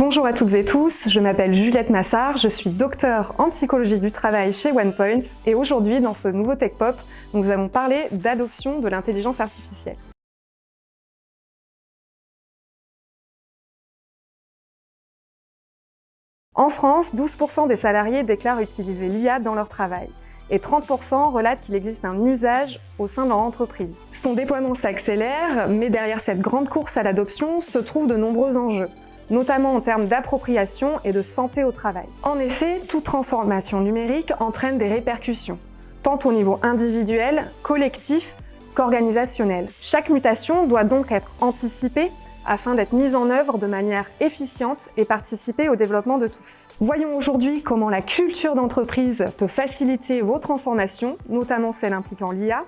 Bonjour à toutes et tous, je m'appelle Juliette Massard, je suis docteure en psychologie du travail chez OnePoint et aujourd'hui, dans ce nouveau Tech Pop, nous allons parler d'adoption de l'intelligence artificielle. En France, 12% des salariés déclarent utiliser l'IA dans leur travail et 30% relatent qu'il existe un usage au sein de leur entreprise. Son déploiement s'accélère, mais derrière cette grande course à l'adoption se trouvent de nombreux enjeux, notamment en termes d'appropriation et de santé au travail. En effet, toute transformation numérique entraîne des répercussions, tant au niveau individuel, collectif qu'organisationnel. Chaque mutation doit donc être anticipée afin d'être mise en œuvre de manière efficiente et participer au développement de tous. Voyons aujourd'hui comment la culture d'entreprise peut faciliter vos transformations, notamment celles impliquant l'IA,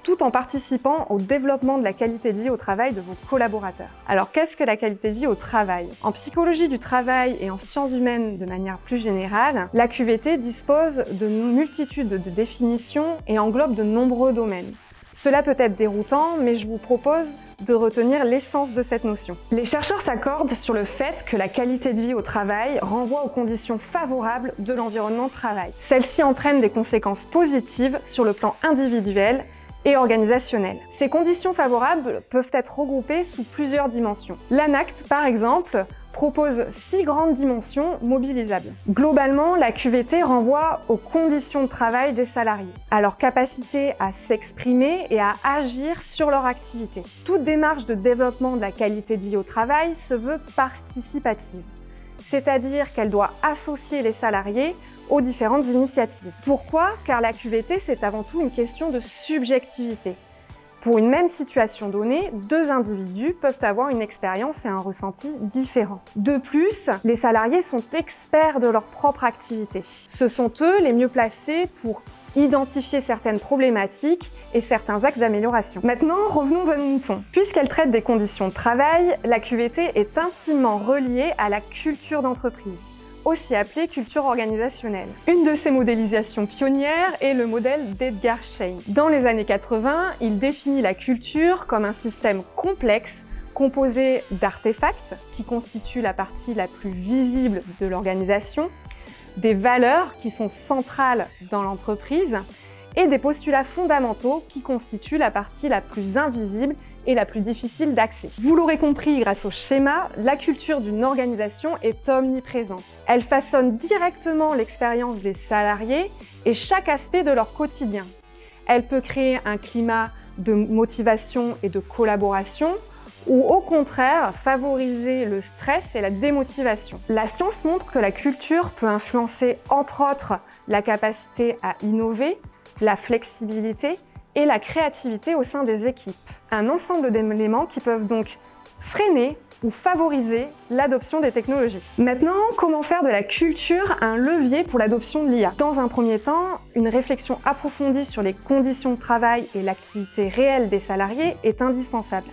tout en participant au développement de la qualité de vie au travail de vos collaborateurs. Alors qu'est-ce que la qualité de vie au travail? En psychologie du travail et en sciences humaines de manière plus générale, la QVT dispose de multitudes de définitions et englobe de nombreux domaines. Cela peut être déroutant, mais je vous propose de retenir l'essence de cette notion. Les chercheurs s'accordent sur le fait que la qualité de vie au travail renvoie aux conditions favorables de l'environnement de travail. Celles-ci entraînent des conséquences positives sur le plan individuel et organisationnel. Ces conditions favorables peuvent être regroupées sous plusieurs dimensions. L'ANACT, par exemple, propose 6 grandes dimensions mobilisables. Globalement, la QVT renvoie aux conditions de travail des salariés, à leur capacité à s'exprimer et à agir sur leur activité. Toute démarche de développement de la qualité de vie au travail se veut participative, c'est-à-dire qu'elle doit associer les salariés aux différentes initiatives. Pourquoi? Car la QVT, c'est avant tout une question de subjectivité. Pour une même situation donnée, deux individus peuvent avoir une expérience et un ressenti différents. De plus, les salariés sont experts de leur propre activité. Ce sont eux les mieux placés pour identifier certaines problématiques et certains axes d'amélioration. Maintenant, revenons à nos moutons. Puisqu'elle traite des conditions de travail, la QVT est intimement reliée à la culture d'entreprise, aussi appelée culture organisationnelle. Une de ses modélisations pionnières est le modèle d'Edgar Schein. Dans les années 80, il définit la culture comme un système complexe composé d'artefacts qui constituent la partie la plus visible de l'organisation, des valeurs qui sont centrales dans l'entreprise et des postulats fondamentaux qui constituent la partie la plus invisible et la plus difficile d'accès. Vous l'aurez compris grâce au schéma, la culture d'une organisation est omniprésente. Elle façonne directement l'expérience des salariés et chaque aspect de leur quotidien. Elle peut créer un climat de motivation et de collaboration, ou au contraire favoriser le stress et la démotivation. La science montre que la culture peut influencer entre autres la capacité à innover, la flexibilité et la créativité au sein des équipes. Un ensemble d'éléments qui peuvent donc freiner ou favoriser l'adoption des technologies. Maintenant, comment faire de la culture un levier pour l'adoption de l'IA? Dans un premier temps, une réflexion approfondie sur les conditions de travail et l'activité réelle des salariés est indispensable.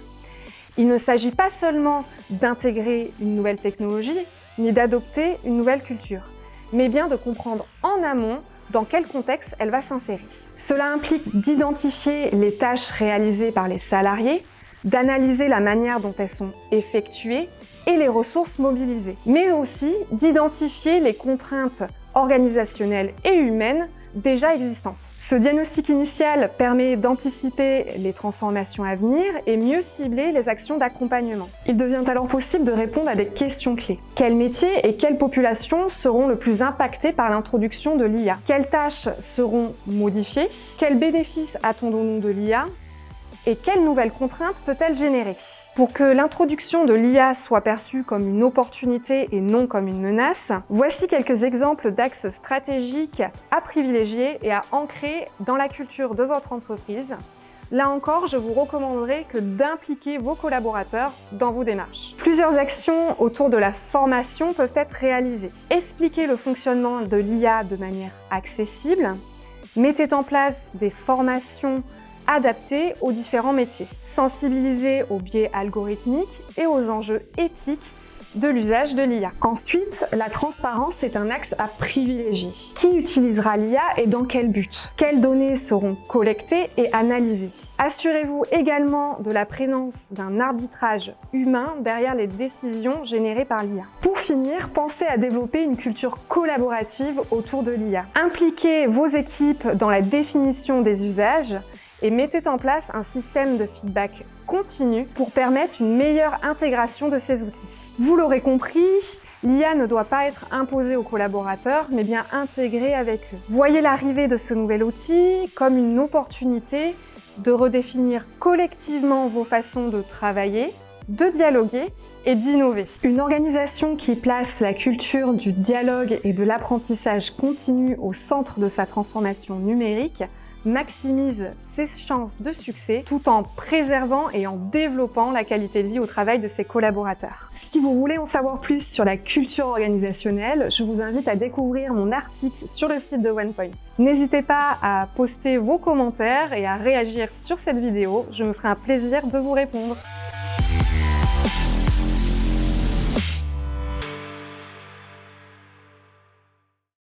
Il ne s'agit pas seulement d'intégrer une nouvelle technologie, ni d'adopter une nouvelle culture, mais bien de comprendre en amont dans quel contexte elle va s'insérer. Cela implique d'identifier les tâches réalisées par les salariés, d'analyser la manière dont elles sont effectuées et les ressources mobilisées, mais aussi d'identifier les contraintes organisationnelles et humaines déjà existantes. Ce diagnostic initial permet d'anticiper les transformations à venir et mieux cibler les actions d'accompagnement. Il devient alors possible de répondre à des questions clés. Quels métiers et quelles populations seront le plus impactés par l'introduction de l'IA? Quelles tâches seront modifiées? Quels bénéfices attendons-nous de l'IA? Et quelles nouvelles contraintes peut-elle générer? Pour que l'introduction de l'IA soit perçue comme une opportunité et non comme une menace, voici quelques exemples d'axes stratégiques à privilégier et à ancrer dans la culture de votre entreprise. Là encore, je vous recommanderais que d'impliquer vos collaborateurs dans vos démarches. Plusieurs actions autour de la formation peuvent être réalisées. Expliquez le fonctionnement de l'IA de manière accessible. Mettez en place des formations adaptées aux différents métiers. Sensibiliser aux biais algorithmiques et aux enjeux éthiques de l'usage de l'IA. Ensuite, la transparence est un axe à privilégier. Qui utilisera l'IA et dans quel but? Quelles données seront collectées et analysées? Assurez-vous également de la présence d'un arbitrage humain derrière les décisions générées par l'IA. Pour finir, pensez à développer une culture collaborative autour de l'IA. Impliquez vos équipes dans la définition des usages et mettez en place un système de feedback continu pour permettre une meilleure intégration de ces outils. Vous l'aurez compris, l'IA ne doit pas être imposée aux collaborateurs, mais bien intégrée avec eux. Voyez l'arrivée de ce nouvel outil comme une opportunité de redéfinir collectivement vos façons de travailler, de dialoguer et d'innover. Une organisation qui place la culture du dialogue et de l'apprentissage continu au centre de sa transformation numérique maximise ses chances de succès tout en préservant et en développant la qualité de vie au travail de ses collaborateurs. Si vous voulez en savoir plus sur la culture organisationnelle, je vous invite à découvrir mon article sur le site de OnePoint. N'hésitez pas à poster vos commentaires et à réagir sur cette vidéo, je me ferai un plaisir de vous répondre.